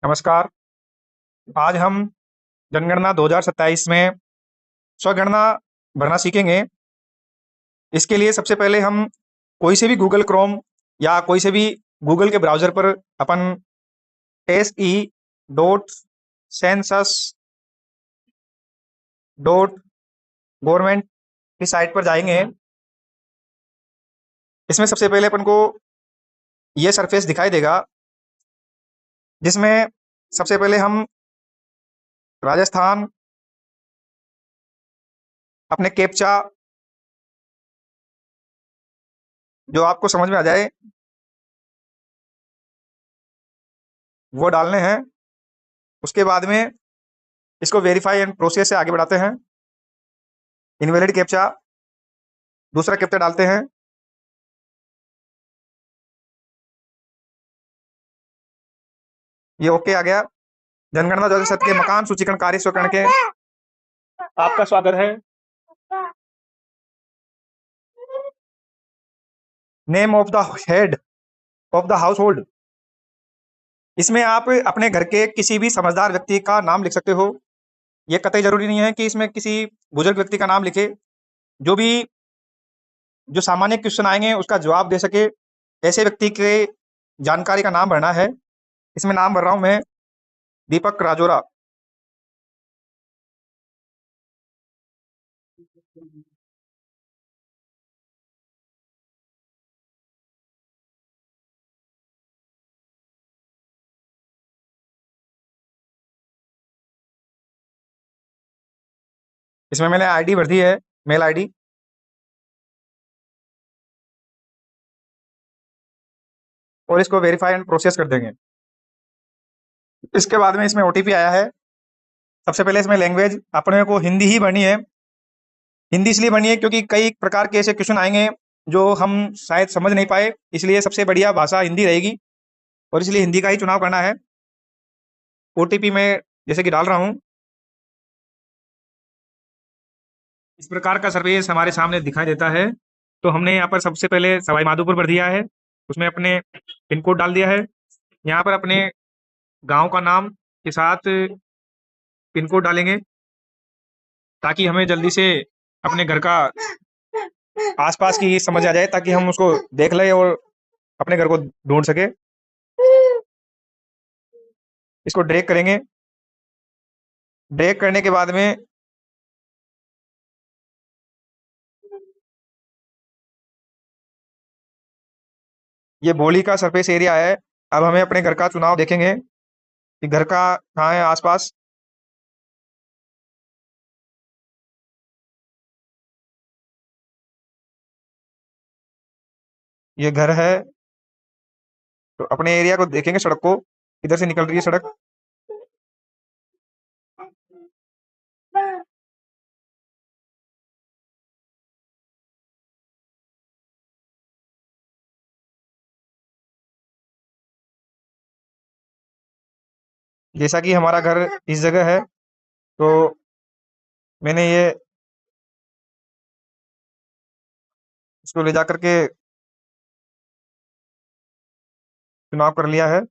नमस्कार। आज हम जनगणना 2027 में स्वगणना भरना सीखेंगे। इसके लिए सबसे पहले हम कोई से भी गूगल क्रोम या कोई से भी गूगल के ब्राउज़र पर अपन se.census.government की साइट पर जाएँगे। इसमें सबसे पहले अपन को ये सरफेस दिखाई देगा, जिसमें सबसे पहले हम राजस्थान अपने कैप्चा जो आपको समझ में आ जाए वो डालने हैं। उसके बाद में इसको वेरीफाई एंड प्रोसेस से आगे बढ़ाते हैं। इनवैलिड कैप्चा, दूसरा कैप्चा डालते हैं। ये ओके आ गया। जनगणना 2007 के मकान सूचीकरण कार्य स्वकरण के आपका स्वागत है। Name of the head of the house hold, इसमें आप अपने घर के किसी भी समझदार व्यक्ति का नाम लिख सकते हो। ये कतई जरूरी नहीं है कि इसमें किसी बुजुर्ग व्यक्ति का नाम लिखे। जो भी जो सामान्य क्वेश्चन आएंगे उसका जवाब दे सके, ऐसे व्यक्ति के जानकारी का नाम भरना है। इसमें नाम भर रहा हूं मैं, दीपक राजोरा। इसमें मैंने आईडी भर दी है, मेल आईडी। और इसको वेरीफाई एंड प्रोसेस कर देंगे। इसके बाद में इसमें ओटीपी आया है। सबसे पहले इसमें लैंग्वेज अपने को हिंदी ही भरनी है। हिंदी इसलिए भरनी है क्योंकि कई प्रकार के ऐसे क्वेश्चन आएंगे जो हम शायद समझ नहीं पाए, इसलिए सबसे बढ़िया भाषा हिंदी रहेगी और इसलिए हिंदी का ही चुनाव करना है। ओटीपी में जैसे कि डाल रहा हूं। इस प्रकार का सर्वेस हमारे सामने दिखाई देता है। तो हमने यहाँ पर सबसे पहले सवाई माधोपुर भर दिया है, उसमें अपने पिन कोड डाल दिया है। यहाँ पर अपने गांव का नाम के साथ पिन कोड डालेंगे ताकि हमें जल्दी से अपने घर का आसपास की समझ आ जाए, ताकि हम उसको देख लें और अपने घर को ढूंढ सके। इसको ड्रैग करेंगे। ड्रैग करने के बाद में ये बोली का सरफेस एरिया है। अब हमें अपने घर का चुनाव देखेंगे कि घर का कहाँ है आसपास। ये घर है, तो अपने एरिया को देखेंगे, सड़क को इधर से निकल रही है सड़क। जैसा कि हमारा घर इस जगह है, तो मैंने ये इसको ले जा करके चुनाव कर लिया है।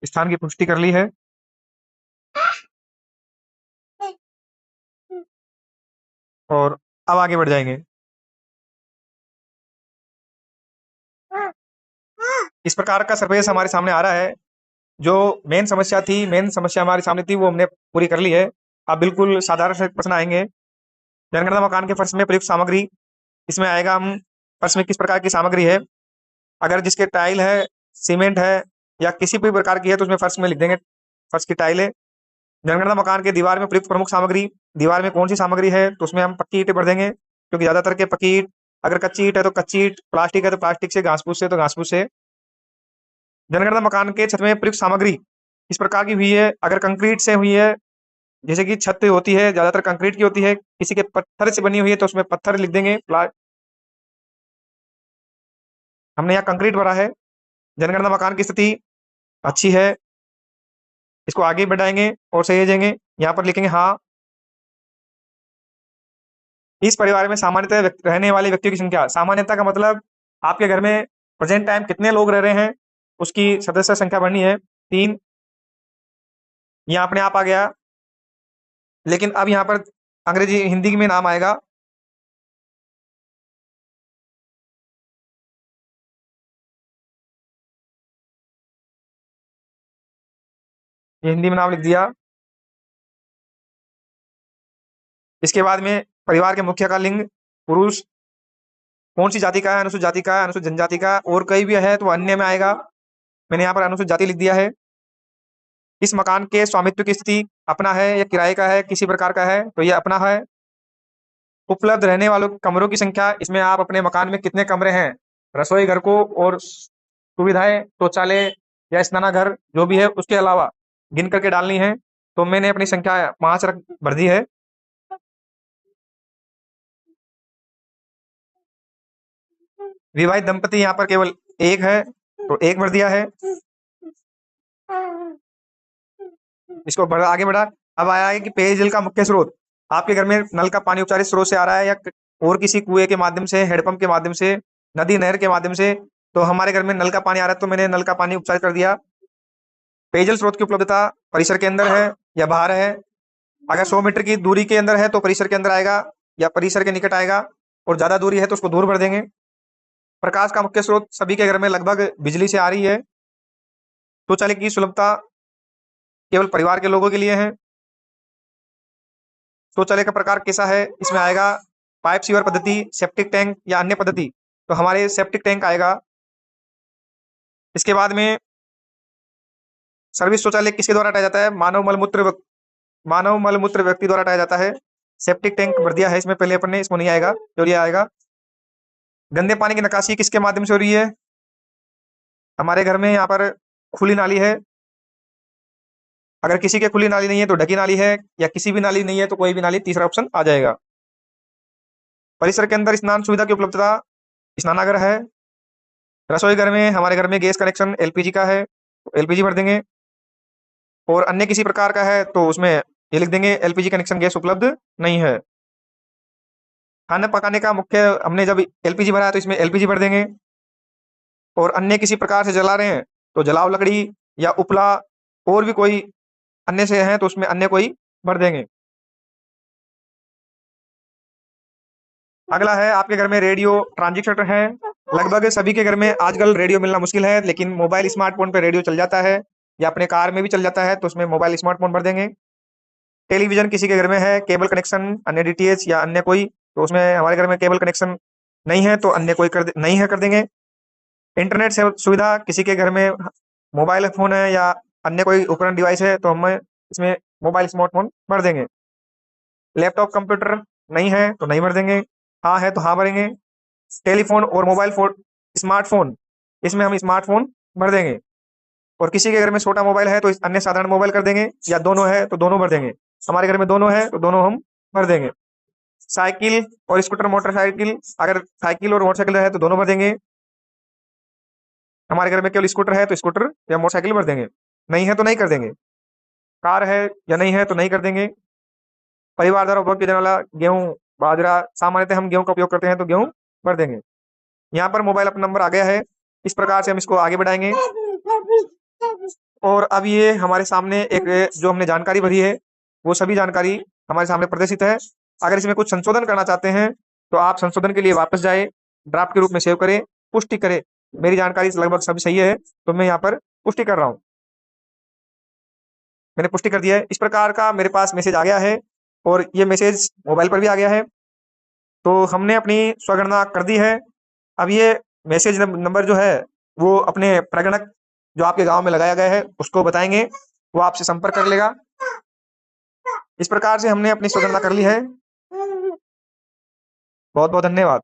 स्थान की पुष्टि कर ली है। और अब आगे बढ़ जाएंगे। इस प्रकार का सर्वेस हमारे सामने आ रहा है। जो मेन समस्या हमारे सामने थी वो हमने पूरी कर ली है। अब बिल्कुल साधारण से प्रश्न आएंगे। जनगणना मकान के फर्श में प्रयुक्त सामग्री, इसमें आएगा हम फर्श में किस प्रकार की सामग्री है। अगर जिसके टाइल है, सीमेंट है या किसी भी प्रकार की है तो उसमें फर्श में लिख देंगे फर्श की टाइल है। जनगणना मकान के दीवार में प्रयुक्त प्रमुख सामग्री, दीवार में कौन सी सामग्री है तो उसमें हम पक्की ईंटें भर देंगे। क्योंकि ज्यादातर के पक्की ईंट, अगर कच्ची ईंट है तो कच्ची ईंट, प्लास्टिक है तो प्लास्टिक से, घास फूस से तो घास फूस से। जनगणना मकान के छत में प्रयुक्त सामग्री किस प्रकार की हुई है? अगर कंक्रीट से हुई है, जैसे कि छत होती है ज्यादातर कंक्रीट की होती है, किसी के पत्थर से बनी हुई है तो उसमें पत्थर लिख देंगे। हमने यहाँ कंक्रीट भरा है। जनगणना मकान की स्थिति अच्छी है, इसको आगे बढ़ाएंगे और सहेजेंगे। यहाँ पर लिखेंगे हाँ। इस परिवार में सामान्यतः रहने वाले व्यक्तियों की संख्या, सामान्यता का मतलब आपके घर में प्रेजेंट टाइम कितने लोग रह रहे हैं, उसकी सदस्य संख्या बढ़नी है 3। यहाँ अपने आप आ गया, लेकिन अब यहाँ पर अंग्रेजी हिंदी में नाम आएगा। ये हिंदी में नाम लिख दिया। इसके बाद में परिवार के मुखिया का लिंग पुरुष, कौन सी जाति का है, अनुसूचित जाति का है, अनुसूचित जनजाति का, और कहीं भी है तो अन्य में आएगा। मैंने यहाँ पर अनुसूचित जाति लिख दिया है। इस मकान के स्वामित्व की स्थिति अपना है या किराए का है, किसी प्रकार का है तो ये अपना है। उपलब्ध रहने वालों कमरों की संख्या, इसमें आप अपने मकान में कितने कमरे हैं, रसोई घर को और सुविधाएं, शौचालय या स्नानाघर जो भी है उसके अलावा गिन करके डालनी है। तो मैंने अपनी संख्या 5 रख भर दी है। विवाहित दंपति यहाँ पर केवल एक है तो एक भर दिया है। इसको आगे बढ़ा। अब आया है कि पेयजल का मुख्य स्रोत, आपके घर में नल का पानी उपचारित स्रोत से आ रहा है या और किसी कुएं के माध्यम से, हेडपंप के माध्यम से, नदी नहर के माध्यम से। तो हमारे घर में नल का पानी आ रहा है तो मैंने नल का पानी उपचारित कर दिया। पेयजल स्रोत की उपलब्धता परिसर के अंदर है या बाहर है। अगर 100 मीटर की दूरी के अंदर है तो परिसर के अंदर आएगा या परिसर के निकट आएगा, और ज्यादा दूरी है तो उसको दूर भर देंगे। प्रकाश का मुख्य स्रोत सभी के घर में लगभग बिजली से आ रही है। शौचालय की सुलभता केवल परिवार के लोगों के लिए है। शौचालय का प्रकार कैसा है, इसमें आएगा पाइप सीवर पद्धति, सेप्टिक टैंक या अन्य पद्धति। तो हमारे सेप्टिक टैंक आएगा। इसके बाद में सर्विस शौचालय किसके द्वारा हटाया जाता है? मानव मलमूत्र व्यक्ति द्वारा हटाया जाता है। सेप्टिक टैंक भर दिया है इसमें पहले अपन ने, इसको नहीं आएगा तो ये आएगा। गंदे पानी की निकासी किसके माध्यम से हो रही है? हमारे घर में यहाँ पर खुली नाली है। अगर किसी के खुली नाली नहीं है तो ढकी नाली है, या किसी भी नाली नहीं है तो कोई भी नाली, तीसरा ऑप्शन आ जाएगा। परिसर के अंदर स्नान सुविधा की उपलब्धता, स्नानागार है। रसोई घर में, हमारे घर में गैस कनेक्शन एलपीजी का है तो एलपीजी भर देंगे, और अन्य किसी प्रकार का है तो उसमें ये लिख देंगे एलपीजी कनेक्शन गैस उपलब्ध नहीं है। खाना पकाने का मुख्य, हमने जब एलपीजी भरा है तो इसमें एलपीजी भर देंगे, और अन्य किसी प्रकार से जला रहे हैं तो जलाव लकड़ी या उपला और भी कोई अन्य से है तो उसमें अन्य कोई भर देंगे। अगला है आपके घर में रेडियो ट्रांजिस्टर है। लगभग सभी के घर में आजकल रेडियो मिलना मुश्किल है, लेकिन मोबाइल स्मार्टफोन पे रेडियो चल जाता है, या अपने कार में भी चल जाता है तो उसमें मोबाइल स्मार्टफोन भर देंगे। टेलीविजन किसी के घर में है, केबल कनेक्शन, अन्य डीटीएच या अन्य कोई, तो उसमें हमारे घर में केबल कनेक्शन नहीं है तो अन्य कोई नहीं है कर देंगे। इंटरनेट से सुविधा किसी के घर में मोबाइल फोन है या अन्य कोई उपकरण डिवाइस है तो हम इसमें मोबाइल स्मार्टफोन भर देंगे। लैपटॉप कंप्यूटर नहीं है तो नहीं भर देंगे, हाँ है तो हाँ भरेंगे। टेलीफोन और मोबाइल फोन, स्मार्टफोन, इसमें हम स्मार्टफोन भर देंगे। और किसी के घर में छोटा मोबाइल है तो अन्य साधारण मोबाइल कर देंगे, या दोनों है तो दोनों भर देंगे। हमारे घर में दोनों है तो दोनों हम भर देंगे। साइकिल और स्कूटर मोटरसाइकिल, अगर साइकिल और मोटरसाइकिल है तो दोनों भर देंगे। हमारे घर में केवल स्कूटर है तो स्कूटर या मोटरसाइकिल भर देंगे, नहीं है तो नहीं कर देंगे। कार है या नहीं है तो नहीं कर देंगे। परिवार द्वारा उपभोग किया जाने वाला गेहूं, बाजरा, सामान्यतः हम गेहूं का उपयोग करते हैं तो गेहूं भर देंगे। यहाँ पर मोबाइल अपना नंबर आ गया है, इस प्रकार से हम इसको आगे बढ़ाएंगे। और अब ये हमारे सामने एक जो हमने जानकारी भरी है वो सभी जानकारी हमारे सामने प्रदर्शित है। अगर इसमें कुछ संशोधन करना चाहते हैं तो आप संशोधन के लिए वापस जाए, ड्राफ्ट के रूप में सेव करें, पुष्टि करें। मेरी जानकारी लगभग सब सही है तो मैं यहाँ पर पुष्टि कर रहा हूँ। मैंने पुष्टि कर दिया है। इस प्रकार का मेरे पास मैसेज आ गया है, और ये मैसेज मोबाइल पर भी आ गया है। तो हमने अपनी स्वगणना कर दी है। अब ये मैसेज नंबर जो है वो अपने प्रगणक जो आपके गांव में लगाया गया है उसको बताएंगे, वो आपसे संपर्क कर लेगा। इस प्रकार से हमने अपनी स्वगणना कर ली है। बहुत बहुत धन्यवाद।